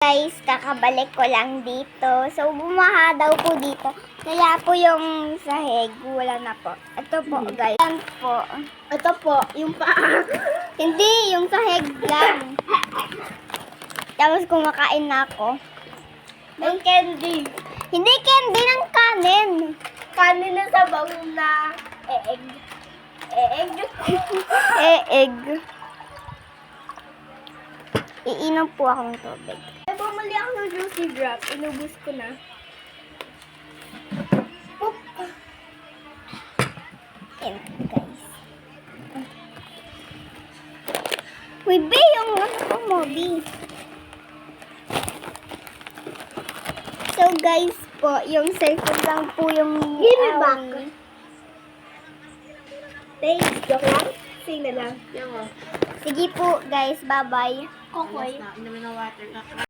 guys, kakabalik ko lang dito. So, bumaha daw po dito. Kaya po yung sahig, wala na po. Ito po, guys. Yan po. Ito po, yung paa. Hindi, yung sahig lang. Tapos kumakain na ako. Ng candy. Hindi candy, ng kanin. Kanin na sabaw na egg. Egg. Iinom po ako ng tubig. Bumali ako ng juicy drop. Inubos ko na. Poop. Ayan, guys. Uy, be, yung ano ko mo, be. So, guys po, yung cellphone lang po yung... Give me back. Thanks, joke lang. Sing na lang. Yan o. Sige po, guys. Bye-bye. Inom na water ka.